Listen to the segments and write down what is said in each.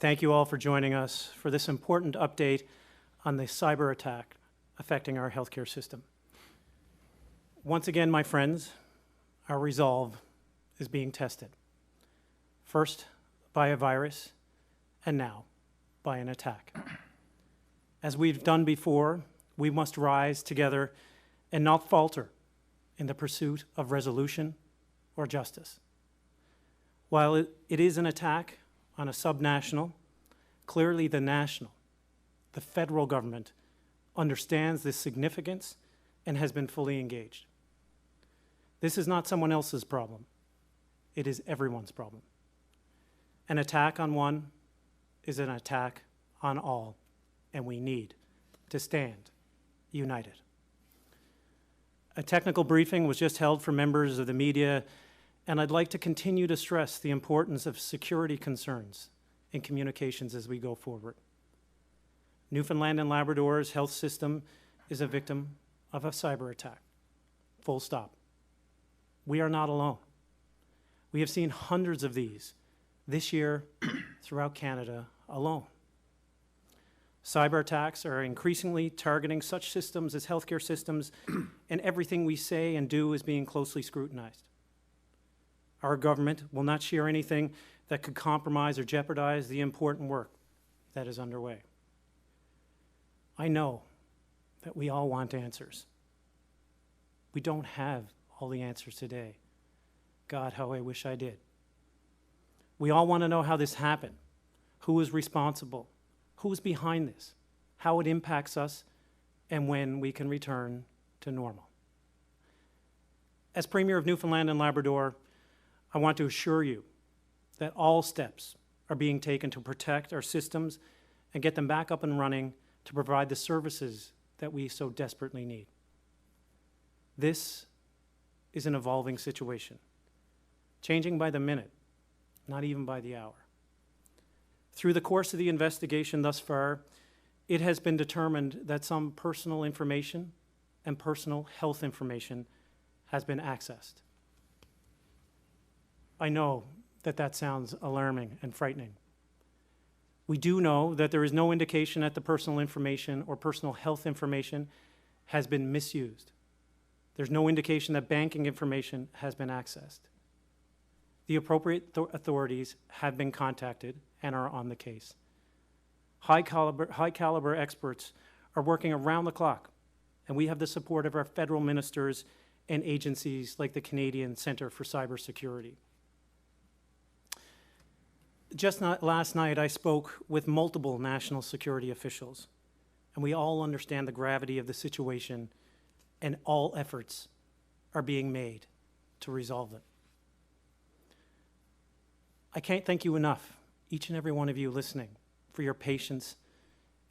Thank you all for joining us for this important update on the cyber attack affecting our healthcare system. Once again, my friends, our resolve is being tested. First by a virus, and now by an attack. As we've done before, we must rise together and not falter in the pursuit of resolution or justice. While it is an attack on a subnational, clearly the national, the federal government, understands this significance and has been fully engaged. This is not someone else's problem. It is everyone's problem. An attack on one is an attack on all, and we need to stand united. A technical briefing was just held for members of the media, and I'd like to continue to stress the importance of security concerns in communications as we go forward. Newfoundland and Labrador's health system is a victim of a cyber attack. Full stop. We are not alone. We have seen hundreds of these this year throughout Canada alone. Cyber attacks are increasingly targeting such systems as healthcare systems, and everything we say and do is being closely scrutinized. Our government will not share anything that could compromise or jeopardize the important work that is underway. I know that we all want answers. We don't have all the answers today. God, how I wish I did. We all want to know how this happened, who is responsible, who is behind this, how it impacts us, and when we can return to normal. As Premier of Newfoundland and Labrador, I want to assure you that all steps are being taken to protect our systems and get them back up and running to provide the services that we so desperately need. This is an evolving situation, changing by the minute, not even by the hour. Through the course of the investigation thus far, it has been determined that some personal information and personal health information has been accessed. I know that that sounds alarming and frightening. We do know that there is no indication that the personal information or personal health information has been misused. There's no indication that banking information has been accessed. The appropriate authorities have been contacted and are on the case. High caliber experts are working around the clock, and we have the support of our federal ministers and agencies like the Canadian Centre for Cybersecurity. Just last night, I spoke with multiple national security officials, and we all understand the gravity of the situation, and all efforts are being made to resolve it. I can't thank you enough, each and every one of you listening, for your patience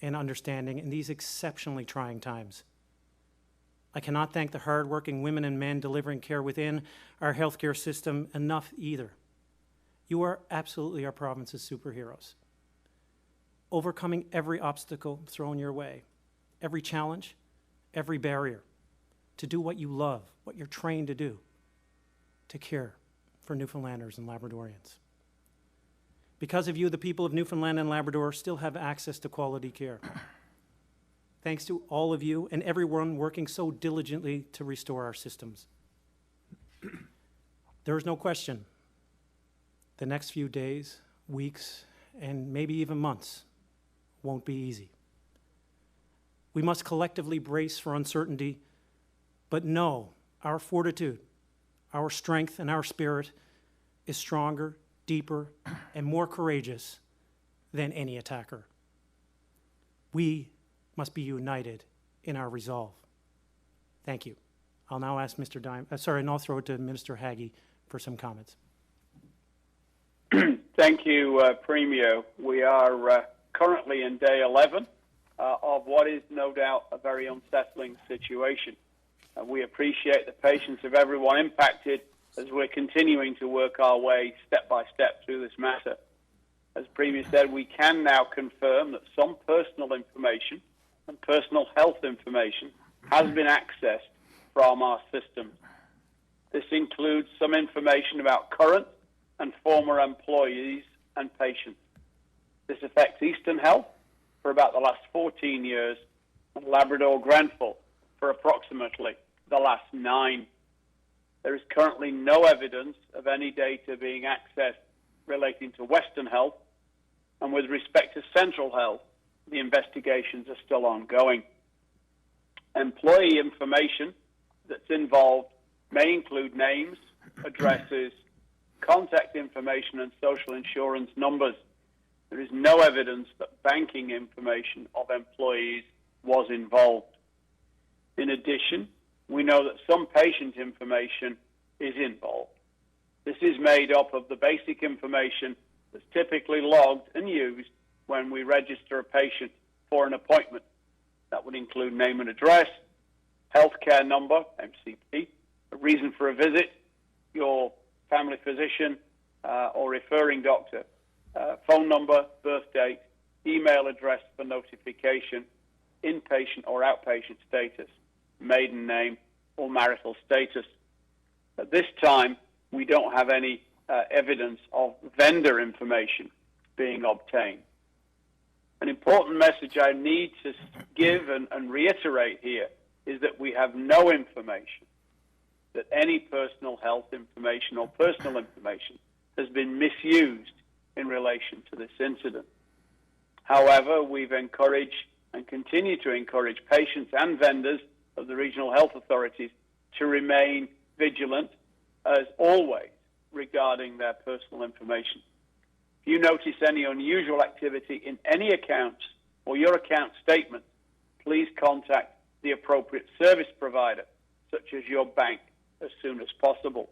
and understanding in these exceptionally trying times. I cannot thank the hardworking women and men delivering care within our healthcare system enough either. You are absolutely our province's superheroes, overcoming every obstacle thrown your way, every challenge, every barrier, to do what you love, what you're trained to do, to care for Newfoundlanders and Labradorians. Because of you, the people of Newfoundland and Labrador still have access to quality care. Thanks to all of you and everyone working so diligently to restore our systems. There is no question the next few days, weeks, and maybe even months won't be easy. We must collectively brace for uncertainty, but know our fortitude, our strength, and our spirit is stronger, deeper, and more courageous than any attacker. We must be united in our resolve. Thank you. I'll now ask Mr. and I'll throw it to Minister Haggie for some comments. Thank you, Premier. We are currently in day 11 of what is no doubt a very unsettling situation. We appreciate the patience of everyone impacted as we're continuing to work our way step by step through this matter. As Premier said, we can now confirm that some personal information and personal health information has been accessed from our system. This includes some information about current and former employees and patients. This affects Eastern Health for about the last 14 years and Labrador-Grenfell for approximately the last 9. There is currently no evidence of any data being accessed relating to Western Health, and with respect to Central Health, the investigations are still ongoing. Employee information that's involved may include names, addresses, contact information, and social insurance numbers. There is no evidence that banking information of employees was involved. In addition, we know that some patient information is involved. This is made up of the basic information that's typically logged and used when we register a patient for an appointment. That would include name and address, healthcare number, MCP, a reason for a visit, your family physician or referring doctor, phone number, birth date, email address for notification, inpatient or outpatient status, maiden name, or marital status. At this time, we don't have any evidence of vendor information being obtained. An important message I need to give and reiterate here is that we have no information that any personal health information or personal information has been misused in relation to this incident. However, we've encouraged and continue to encourage patients and vendors of the regional health authorities to remain vigilant, as always, regarding their personal information. If you notice any unusual activity in any accounts or your account statement, please contact the appropriate service provider, such as your bank, as soon as possible.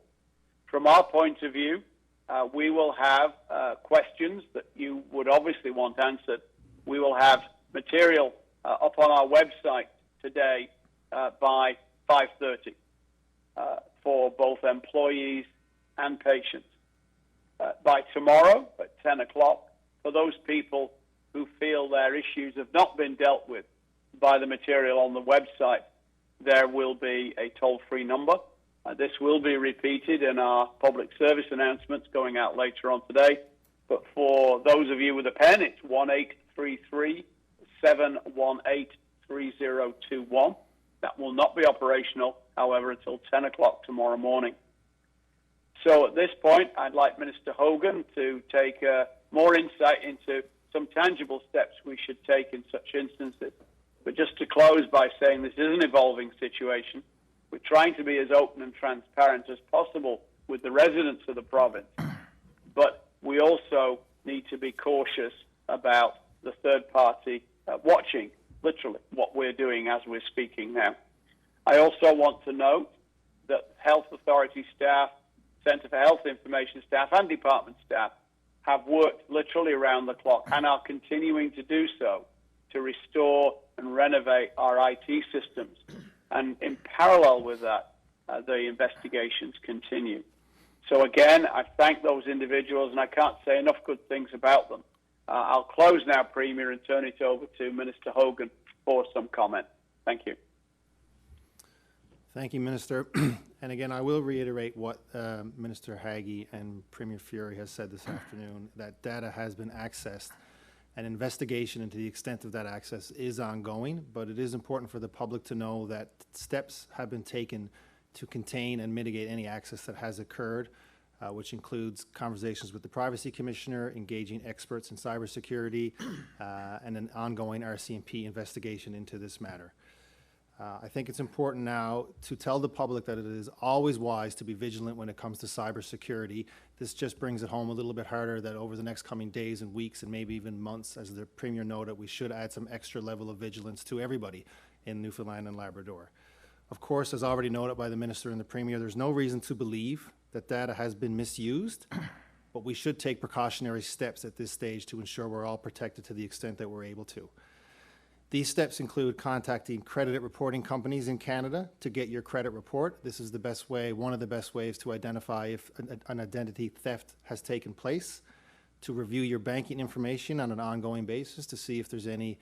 From our point of view, we will have questions that you would obviously want answered. We will have material up on our website today by 5:30 for both employees and patients. By tomorrow at 10 o'clock, for those people who feel their issues have not been dealt with by the material on the website, there will be a toll-free number. This will be repeated in our public service announcements going out later on today. But for those of you with a pen, it's 1-833-718-3021. That will not be operational, however, until 10 o'clock tomorrow morning. So at this point, I'd like Minister Hogan to take more insight into some tangible steps we should take in such instances. But just to close by saying this is an evolving situation. We're trying to be as open and transparent as possible with the residents of the province. But we also need to be cautious about the third party watching, literally, what we're doing as we're speaking now. I also want to note that health authority staff, Centre for Health Information staff and department staff have worked literally around the clock and are continuing to do so to restore and renovate our IT systems. And in parallel with that, the investigations continue. So again, I thank those individuals, and I can't say enough good things about them. I'll close now, Premier, and turn it over to Minister Hogan for some comment. Thank you. Thank you, Minister. And again, I will reiterate what Minister Haggie and Premier Furey has said this afternoon, that data has been accessed. An investigation into the extent of that access is ongoing, but it is important for the public to know that steps have been taken to contain and mitigate any access that has occurred, which includes conversations with the Privacy Commissioner, engaging experts in cybersecurity, and an ongoing RCMP investigation into this matter. I think it's important now to tell the public that it is always wise to be vigilant when it comes to cybersecurity. This just brings it home a little bit harder that over the next coming days and weeks and maybe even months, as the Premier noted, we should add some extra level of vigilance to everybody in Newfoundland and Labrador. Of course, as already noted by the Minister and the Premier, there's no reason to believe that data has been misused, but we should take precautionary steps at this stage to ensure we're all protected to the extent that we're able to. These steps include contacting credit reporting companies in Canada to get your credit report. This is the best way, one of the best ways to identify if an identity theft has taken place, to review your banking information on an ongoing basis to see if there's any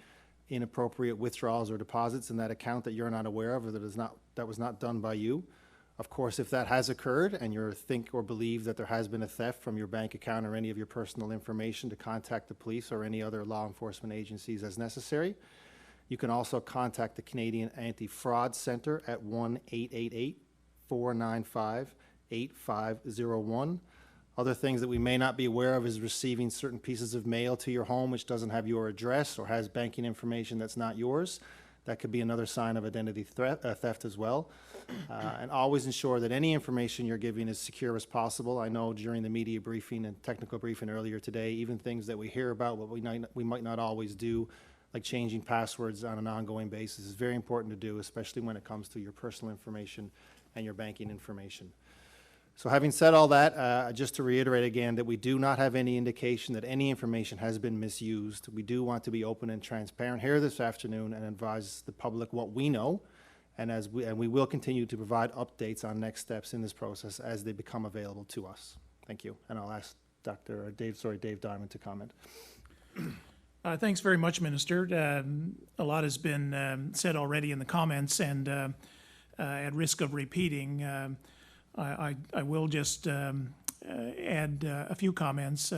inappropriate withdrawals or deposits in that account that you're not aware of or that was not done by you. Of course, if that has occurred and you think or believe that there has been a theft from your bank account or any of your personal information, to contact the police or any other law enforcement agencies as necessary. You can also contact the Canadian Anti-Fraud Centre at 1-888-495-8501. Other things that we may not be aware of is receiving certain pieces of mail to your home which doesn't have your address or has banking information that's not yours. That could be another sign of identity theft as well. And always ensure that any information you're giving is secure as possible. I know during the media briefing and technical briefing earlier today, even things that we hear about, what we might not always do, like changing passwords on an ongoing basis, is very important to do, especially when it comes to your personal information and your banking information. So having said all that, just to reiterate again that we do not have any indication that any information has been misused. We do want to be open and transparent here this afternoon and advise the public what we know, and we will continue to provide updates on next steps in this process as they become available to us. Thank you, and I'll ask Dave Diamond to comment. Thanks very much, Minister. A lot has been said already in the comments, and at risk of repeating, I will just add a few comments.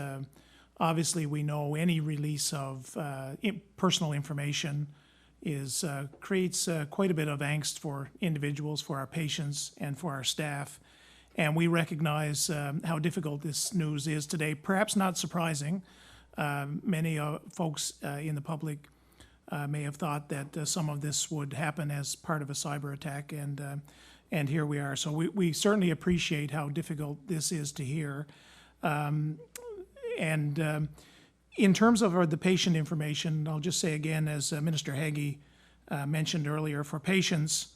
Obviously, we know any release of personal information creates quite a bit of angst for individuals, for our patients, and for our staff. And we recognize how difficult this news is today. Perhaps not surprising. Many folks in the public may have thought that some of this would happen as part of a cyber attack, and here we are. So we certainly appreciate how difficult this is to hear. In terms of the patient information, I'll just say again, as Minister Haggie mentioned earlier, for patients,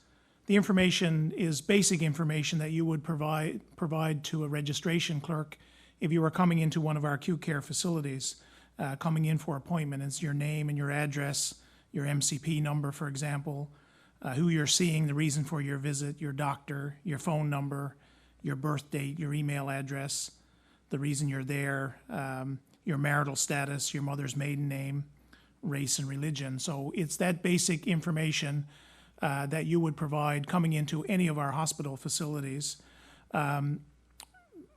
the information is basic information that you would provide to a registration clerk if you were coming into one of our acute care facilities, coming in for appointment. It's your name and your address, your MCP number, for example, who you're seeing, the reason for your visit, your doctor, your phone number, your birth date, your email address, the reason you're there, your marital status, your mother's maiden name, race and religion. So it's that basic information that you would provide coming into any of our hospital facilities.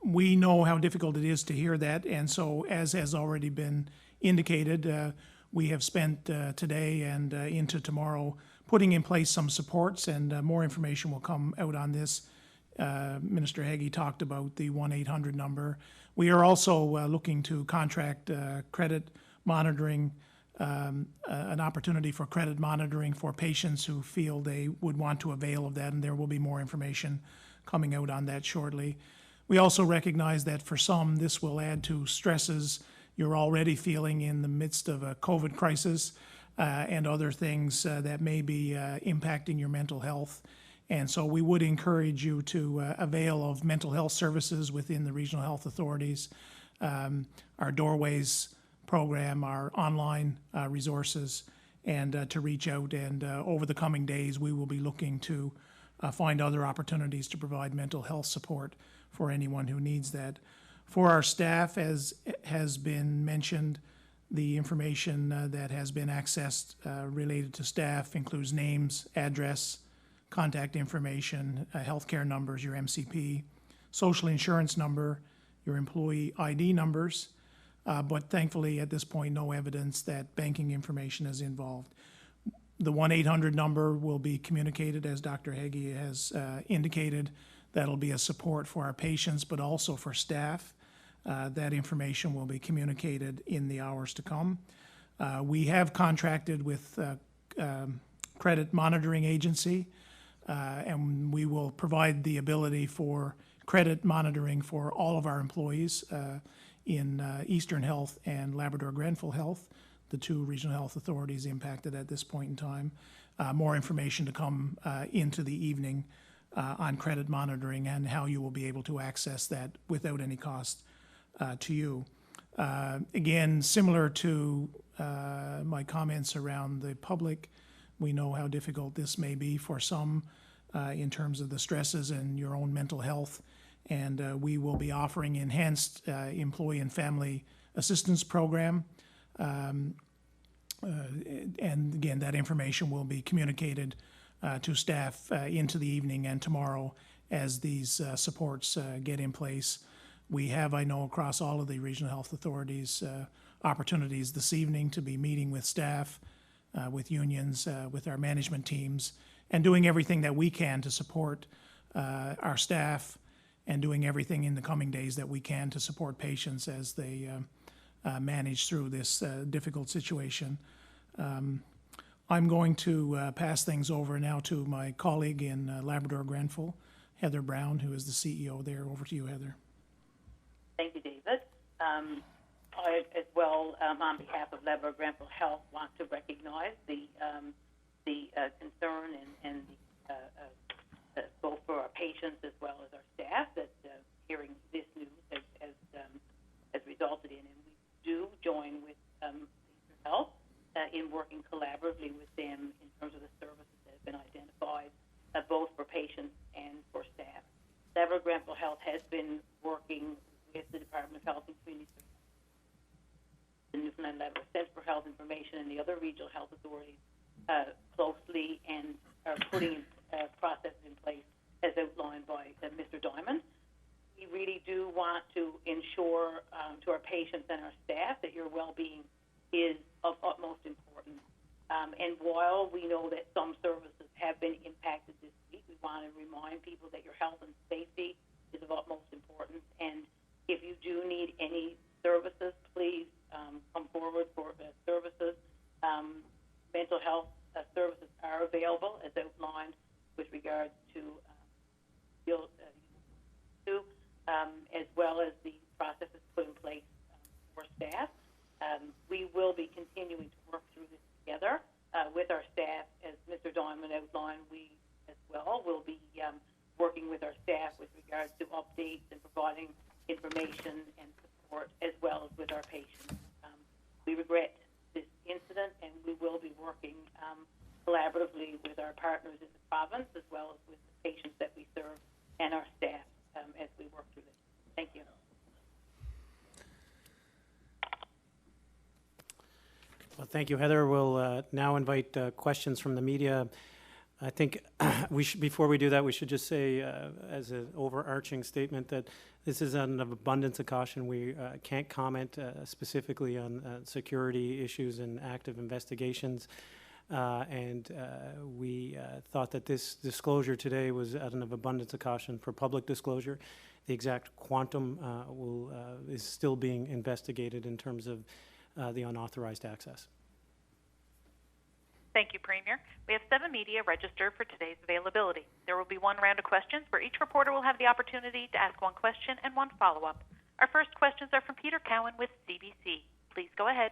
We know how difficult it is to hear that, and so as has already been indicated, we have spent today and into tomorrow putting in place some supports, and more information will come out on this. Minister Haggie talked about the 1-800 number. We are also looking to contract credit monitoring, an opportunity for credit monitoring for patients who feel they would want to avail of that, and there will be more information coming out on that shortly. We also recognize that for some, this will add to stresses you're already feeling in the midst of a COVID crisis, and other things that may be impacting your mental health. And so we would encourage you to avail of mental health services within the regional health authorities, our Doorways program, our online resources, and to reach out. And over the coming days, we will be looking to find other opportunities to provide mental health support for anyone who needs that. For our staff, as has been mentioned, the information that has been accessed related to staff includes names, address, contact information, healthcare numbers, your MCP, social insurance number, your employee ID numbers, but thankfully at this point no evidence that banking information is involved. The 1-800 number will be communicated, as Dr. Haggie has indicated. That'll be a support for our patients, but also for staff. That information will be communicated in the hours to come. We have contracted with credit monitoring agency, and we will provide the ability for credit monitoring for all of our employees in Eastern Health and Labrador-Grenfell Health, the two regional health authorities impacted at this point in time. More information to come into the evening on credit monitoring and how you will be able to access that without any cost to you. Again, similar to my comments around the public, we know how difficult this may be for some in terms of the stresses and your own mental health, and we will be offering enhanced employee and family assistance program. And again, that information will be communicated to staff into the evening and tomorrow, as these supports get in place. We have, I know, across all of the regional health authorities, opportunities this evening to be meeting with staff, with unions, with our management teams, and doing everything that we can to support our staff, and doing everything in the coming days that we can to support patients as they manage through this difficult situation. I'm going to pass things over now to my colleague in Labrador-Grenfell, Heather Brown, who is the CEO there. Over to you, Heather. Thank you, David. I, as well, on behalf of Labrador-Grenfell Health, want to recognize the concern and both for our patients as well as our staff that hearing this news has resulted in. And we do join with Health in working collaboratively with them in terms of the services that have been identified, both for patients and for staff. Labrador-Grenfell Health has been working with the Department of Health and Community Services, the Newfoundland and Labrador Centre for Health Information, and the other regional health authorities closely, and are putting processes in place as outlined by Mr. Diamond. We really do want to ensure to our patients and our staff that your well-being is of utmost importance. And while we know that some services have been impacted this week, we want to remind people that your health and safety is of utmost importance. And if you do need any services, please come forward for services. Mental health services are available as outlined with regards to as well as the processes put in place for staff. We will be continuing to work through this together with our staff. As Mr. Diamond outlined, we as well will be working with our staff with regards to updates and providing information and support, as well as with our patients. We regret this incident, and we will be working collaboratively with our partners in the province, as well as with the patients that we serve and our staff as we work through this. Thank you. Well, thank you, Heather. We'll now invite questions from the media. I think before we do that, we should just say, as an overarching statement, that this is an abundance of caution. We can't comment specifically on security issues and active investigations. And we thought that this disclosure today was out of abundance of caution for public disclosure. The exact quantum is still being investigated in terms of the unauthorized access. Thank you, Premier. We have 7 media registered for today's availability. There will be 1 round of questions where each reporter will have the opportunity to ask 1 question and 1 follow-up. Our first questions are from Peter Cowan with CBC. Please go ahead.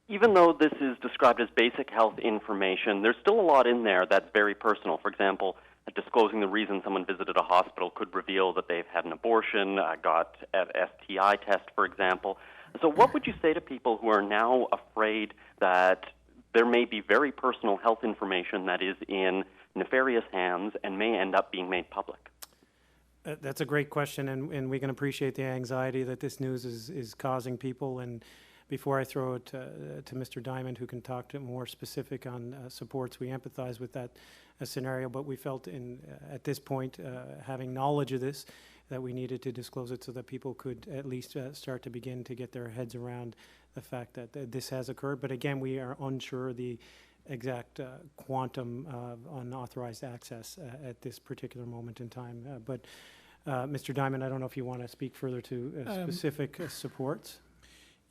Even though this is described as basic health information, there's still a lot in there that's very personal. For example, disclosing the reason someone visited a hospital could reveal that they've had an abortion, got an STI test, for example. So what would you say to people who are now afraid that there may be very personal health information that is in nefarious hands and may end up being made public? That's a great question, and we can appreciate the anxiety that this news is causing people. And before I throw it to Mr. Diamond, who can talk to more specific on supports, we empathize with that scenario, but we felt at this point, having knowledge of this, that we needed to disclose it so that people could at least start to begin to get their heads around the fact that this has occurred. But again, we are unsure the exact quantum of unauthorized access at this particular moment in time. But Mr. Diamond, I don't know if you want to speak further to specific supports.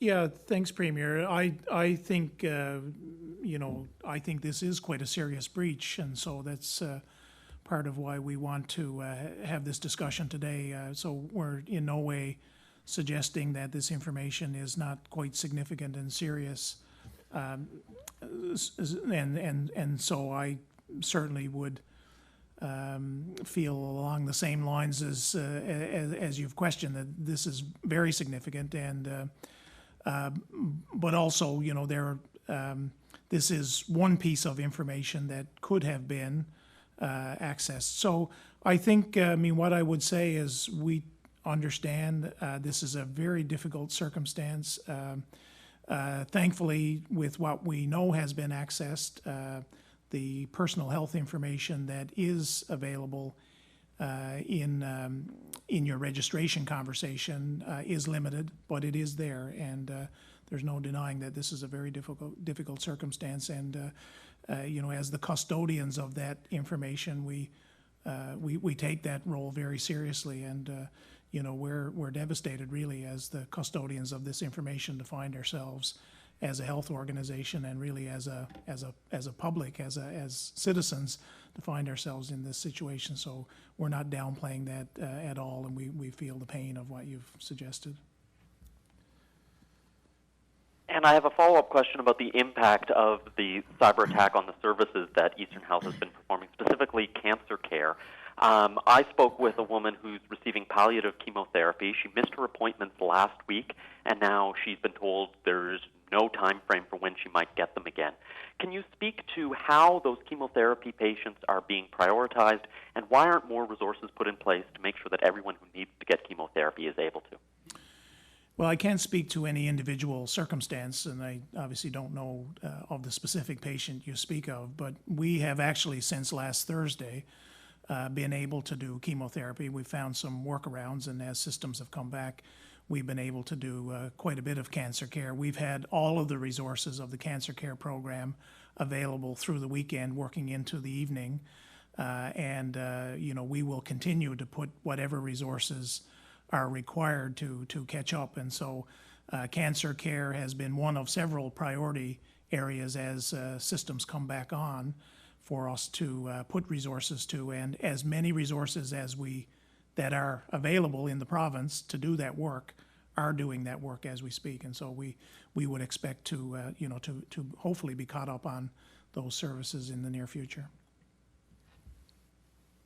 Yeah, thanks, Premier. I think I think this is quite a serious breach, and so that's part of why we want to have this discussion today. So we're in no way suggesting that this information is not quite significant and serious, and so I certainly would feel along the same lines as you've questioned, that this is very significant, and but also, this is one piece of information that could have been accessed. So I think, what I would say is we understand this is a very difficult circumstance. Thankfully, with what we know has been accessed, the personal health information that is available in your registration conversation is limited, but it is there, and there's no denying that this is a very difficult circumstance. And you know, as the custodians of that information, we take that role very seriously, and you know, we're devastated really as the custodians of this information to find ourselves as a health organization and really as a public, as citizens, to find ourselves in this situation. So we're not downplaying that at all, and we feel the pain of what you've suggested. And I have a follow-up question about the impact of the cyber attack on the services that Eastern Health has been performing, specifically cancer care. I spoke with a woman who's receiving palliative chemotherapy. She missed her appointments last week, and now she's been told there's no time frame for when she might get them again. Can you speak to how those chemotherapy patients are being prioritized, and why aren't more resources put in place to make sure that everyone who needs to get chemotherapy is able to? Well, I can't speak to any individual circumstance, and I obviously don't know of the specific patient you speak of, but we have actually, since last Thursday, been able to do chemotherapy. We've found some workarounds, and as systems have come back, we've been able to do quite a bit of cancer care. We've had all of the resources of the cancer care program available through the weekend, working into the evening, and you know, we will continue to put whatever resources are required to catch up. And so cancer care has been one of several priority areas as systems come back on for us to put resources to, and as many resources as that are available in the province to do that work are doing that work as we speak. And so we would expect to you know, to hopefully be caught up on those services in the near future.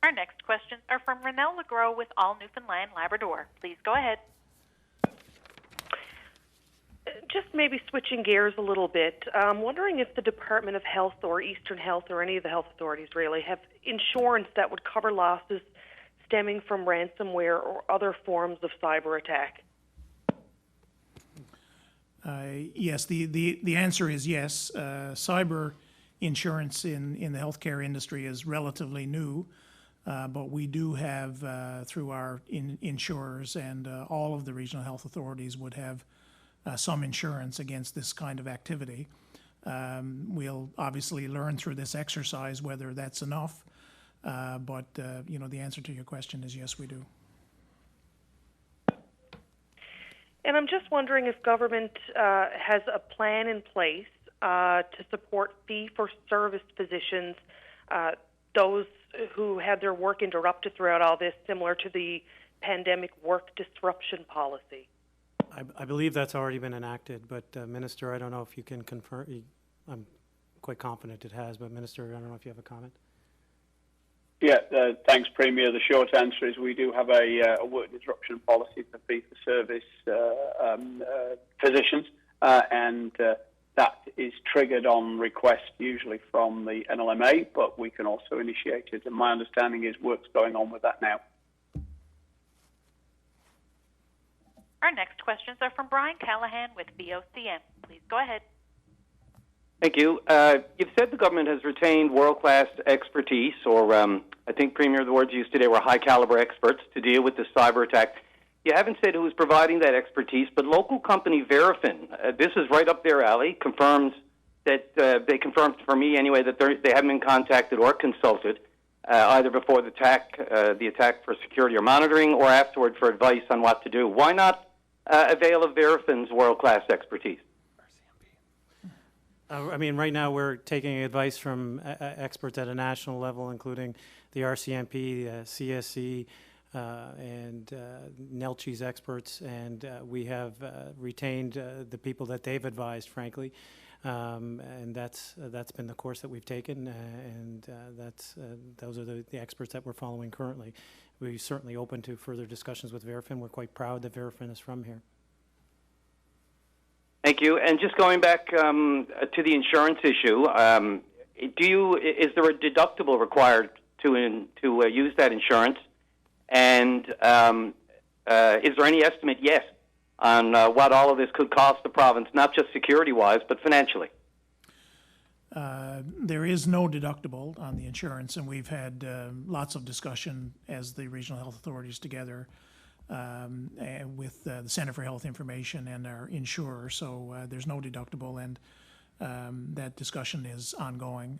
Our next questions are from Renelle Legros with All Newfoundland and Labrador. Please go ahead. Just maybe switching gears a little bit, I'm wondering if the Department of Health or Eastern Health or any of the health authorities really have insurance that would cover losses stemming from ransomware or other forms of cyber attack. Yes, the answer is yes. Cyber insurance in the healthcare industry is relatively new. But we do have, through our insurers, and all of the regional health authorities would have some insurance against this kind of activity. We'll obviously learn through this exercise whether that's enough, but you know, the answer to your question is yes, we do. And I'm just wondering if government has a plan in place to support fee-for-service physicians, those who had their work interrupted throughout all this, similar to the pandemic work disruption policy. I believe that's already been enacted, but Minister, I don't know if you can confirm. I'm quite confident it has, but Minister, I don't know if you have a comment. Yeah, thanks, Premier. The short answer is we do have a work disruption policy for fee-for-service physicians, and that is triggered on request usually from the NLMA, but we can also initiate it, and my understanding is work's going on with that now. Our next questions are from Brian Callahan with VOCM. Please go ahead. Thank you. You've said the government has retained world-class expertise, or I think, Premier, the words used today were high-caliber experts to deal with the cyber attack. You haven't said who is providing that expertise, but local company Verafin, this is right up their alley, confirms that they confirmed for me anyway that they haven't been contacted or consulted either before the attack for security or monitoring, or afterward for advice on what to do. Why not avail of Verafin's world-class expertise? I mean, right now we're taking advice from experts at a national level, including the RCMP, CSC, and NELCHI's experts, and we have retained the people that they've advised, frankly, and that's been the course that we've taken, and those are the experts that we're following currently. We're certainly open to further discussions with Verafin. We're quite proud that Verafin is from here. Thank you. And just going back to the insurance issue, is there a deductible required to use that insurance? And is there any estimate yet on what all of this could cost the province, not just security-wise, but financially? There is no deductible on the insurance, and we've had lots of discussion as the regional health authorities together with the Center for Health Information and our insurer. So there's no deductible, and that discussion is ongoing.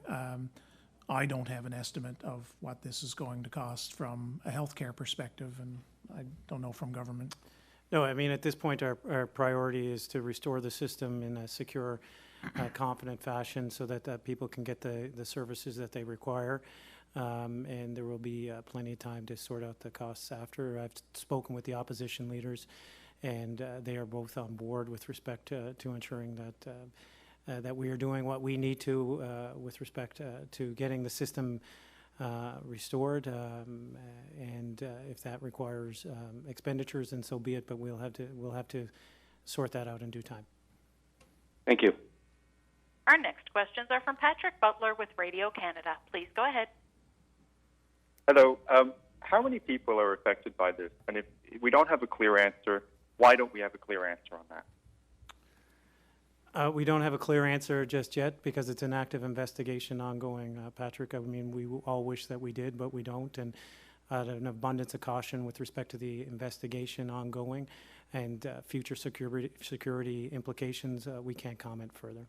I don't have an estimate of what this is going to cost from a healthcare perspective, and I don't know from government. No, I mean, at this point, our priority is to restore the system in a secure, confident fashion so that people can get the services that they require. And there will be plenty of time to sort out the costs after. I've spoken with the opposition leaders, and they are both on board with respect to ensuring that we are doing what we need to with respect to getting the system restored, and if that requires expenditures, then so be it. But we'll have to sort that out in due time. Thank you. Our next questions are from Patrick Butler with Radio Canada. Please go ahead. Hello. How many people are affected by this? And if we don't have a clear answer, why don't we have a clear answer on that? We don't have a clear answer just yet because it's an active investigation ongoing, Patrick. I mean, we all wish that we did, but we don't. And out of an abundance of caution with respect to the investigation ongoing and future security implications, we can't comment further.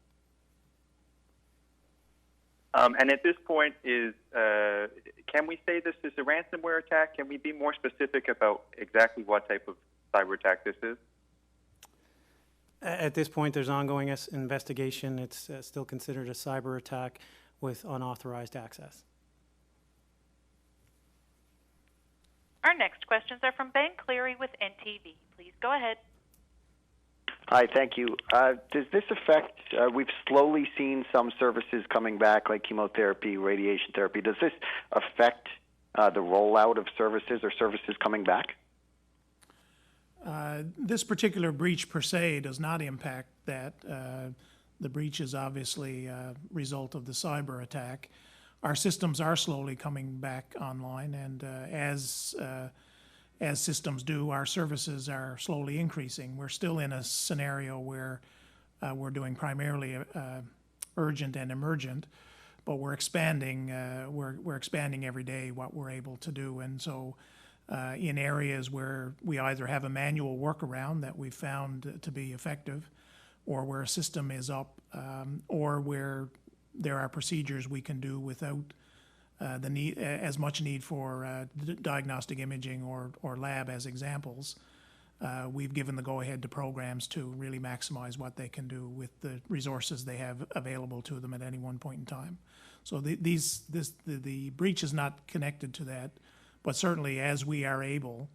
And at this point, can we say this is a ransomware attack? Can we be more specific about exactly what type of cyber attack this is? At this point, there's ongoing investigation. It's still considered a cyber attack with unauthorized access. Our next questions are from Ben Cleary with NTV. Please go ahead. Hi, thank you. Does this affect, we've slowly seen some services coming back like chemotherapy, radiation therapy. Does this affect the rollout of services or services coming back? This particular breach per se does not impact that. The breach is obviously a result of the cyber attack. Our systems are slowly coming back online, and as systems do, our services are slowly increasing. We're still in a scenario where we're doing primarily urgent and emergent, but we're expanding. We're expanding every day what we're able to do, and so in areas where we either have a manual workaround that we've found to be effective, or where a system is up, or where there are procedures we can do without the need, as much need for diagnostic imaging or lab as examples, we've given the go-ahead to programs to really maximize what they can do with the resources they have available to them at any one point in time. So the breach is not connected to that, but certainly as we are able,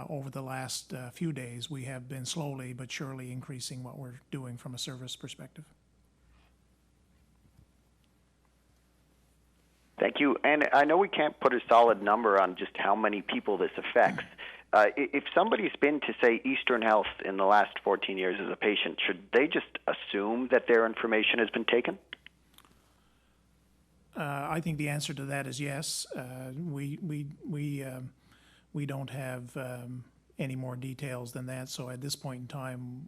over the last few days, we have been slowly but surely increasing what we're doing from a service perspective. Thank you. And I know we can't put a solid number on just how many people this affects. If somebody's been to, say, Eastern Health in the last 14 years as a patient, should they just assume that their information has been taken? I think the answer to that is yes. We don't have any more details than that. So at this point in time,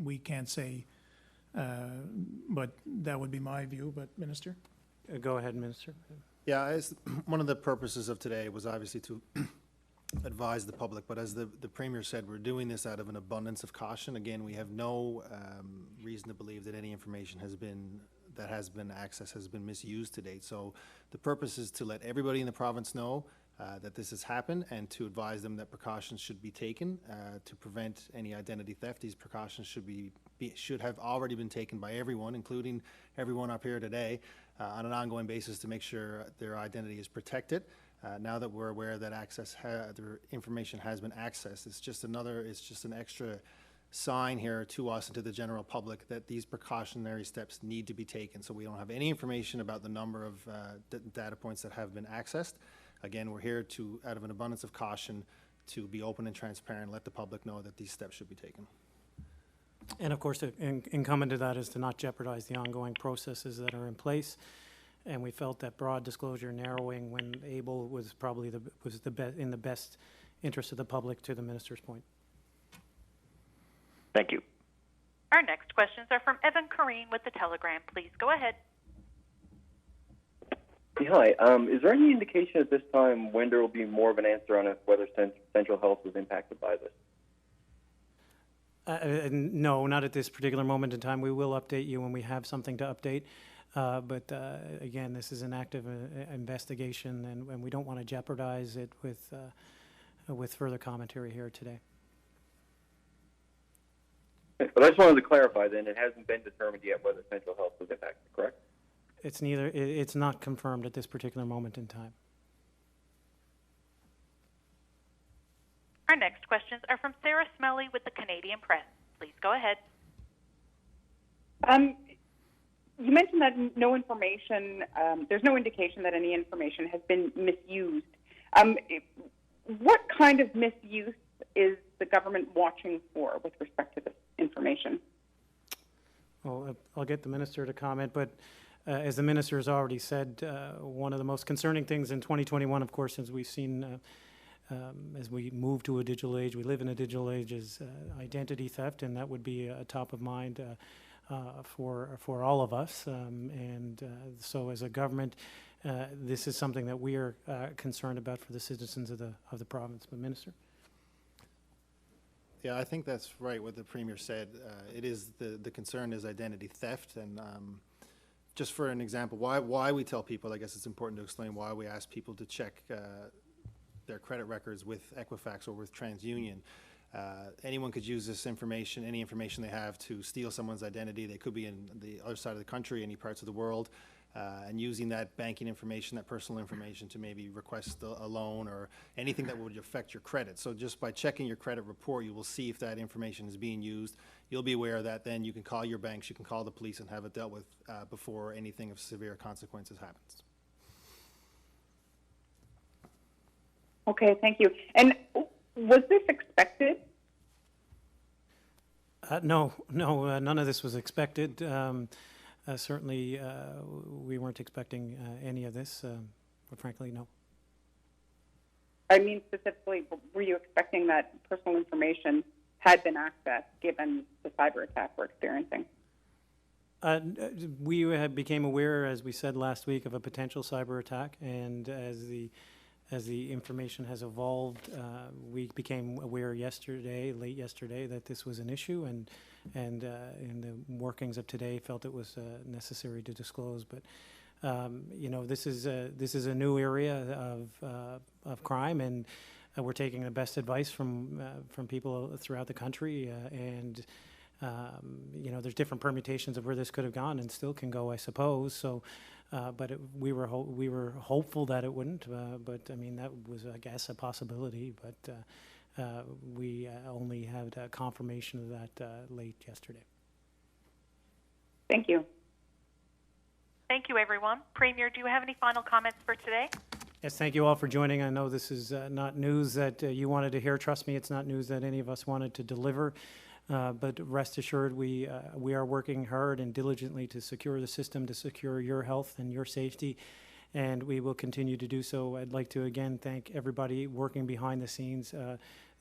we can't say. But that would be my view. But Minister. Go ahead, Minister. Yeah, one of the purposes of today was obviously to advise the public, but as the Premier said, we're doing this out of an abundance of caution. Again, we have no reason to believe that any information has been accessed has been misused to date. So the purpose is to let everybody in the province know that this has happened and to advise them that precautions should be taken to prevent any identity theft. These precautions should have already been taken by everyone, including everyone up here today, on an ongoing basis to make sure their identity is protected. Now that we're aware that their information has been accessed, it's just an extra sign here to us and to the general public that these precautionary steps need to be taken. So we don't have any information about the number of data points that have been accessed. Again, we're here to, out of an abundance of caution, to be open and transparent, let the public know that these steps should be taken. And of course, incumbent to that is to not jeopardize the ongoing processes that are in place. And we felt that broad disclosure narrowing when able was probably in the best interest of the public, to the Minister's point. Thank you. Our next questions are from Evan Corrine with the Telegram. Please go ahead. Hi. Is there any indication at this time when there will be more of an answer on whether Central Health was impacted by this? No, not at this particular moment in time. We will update you when we have something to update. But again, this is an active investigation, and we don't want to jeopardize it with further commentary here today. But I just wanted to clarify then, it hasn't been determined yet whether Central Health was impacted, correct? It's not confirmed at this particular moment in time. Our next questions are from Sarah Smelly with the Canadian Press. Please go ahead. You mentioned that no information, there's no indication that any information has been misused. What kind of misuse is the government watching for with respect to this information? Well, I'll get the minister to comment, but as the minister has already said, one of the most concerning things in 2021, of course, as we've seen as we move to a digital age, we live in a digital age, is identity theft, and that would be top of mind for all of us. So as a government, this is something that we are concerned about for the citizens of the province. But Minister? Yeah, I think that's right what the Premier said. It is the concern is identity theft, and just for an example, why we tell people, I guess it's important to explain why we ask people to check their credit records with Equifax or with TransUnion. Anyone could use this information, any information they have, to steal someone's identity. They could be in the other side of the country, any parts of the world, and using that banking information, that personal information, to maybe request a loan or anything that would affect your credit. So just by checking your credit report, you will see if that information is being used. You'll be aware of that. Then you can call your banks, you can call the police and have it dealt with before anything of severe consequences happens. Okay, thank you. And was this expected? No, none of this was expected. Certainly, we weren't expecting any of this, but frankly, no. I mean, specifically, were you expecting that personal information had been accessed given the cyber attack we're experiencing? We became aware, as we said last week, of a potential cyber attack, and as the information has evolved, we became aware late yesterday, that this was an issue, and in the workings of today, felt it was necessary to disclose. But you know, this is a new area of crime, and we're taking the best advice from people throughout the country, and you know, there's different permutations of where this could have gone and still can go, I suppose. So. But we were hopeful that it wouldn't, but I mean, that was, I guess, a possibility, but we only had confirmation of that late yesterday. Thank you. Thank you, everyone. Premier, do you have any final comments for today? Yes, thank you all for joining. I know this is not news that you wanted to hear. Trust me, it's not news that any of us wanted to deliver. But rest assured, we are working hard and diligently to secure the system, to secure your health and your safety, and we will continue to do so. I'd like to again thank everybody working behind the scenes.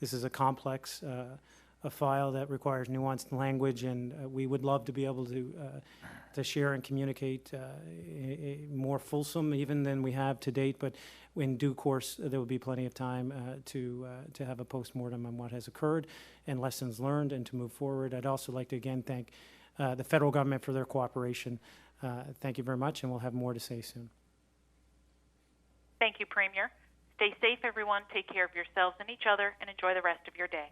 This is a complex a file that requires nuanced language, and we would love to be able to share and communicate more fulsome even than we have to date. But in due course, there will be plenty of time to have a postmortem on what has occurred and lessons learned, and to move forward. I'd also like to again thank the federal government for their cooperation. Thank you very much, and we'll have more to say soon. Thank you, Premier. Stay safe, everyone. Take care of yourselves and each other, and enjoy the rest of your day.